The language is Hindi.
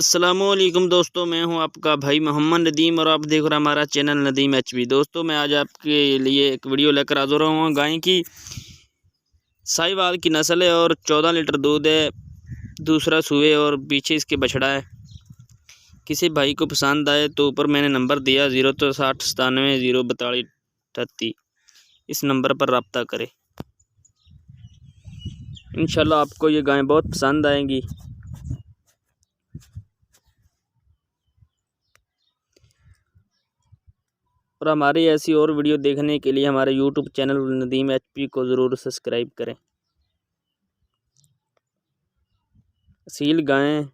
अस्सलामुअलैकुम दोस्तों, मैं हूं आपका भाई मोहम्मद नदीम और आप देख रहे हैं हमारा चैनल नदीम एचपी। दोस्तों, मैं आज आपके लिए एक वीडियो लेकर हाजिर हुआ हूं। गाय की साहिवाल की नस्ल है और 14 लीटर दूध है, दूसरा सुए और पीछे इसके बछड़ा है। किसी भाई को पसंद आए तो ऊपर मैंने नंबर दिया 06397 इस नंबर पर रब्ता करें। इंशाल्लाह आपको ये गाय बहुत पसंद आएंगी। और हमारी ऐसी और वीडियो देखने के लिए हमारे यूट्यूब चैनल नदीम एचपी को ज़रूर सब्सक्राइब करें। असील गायें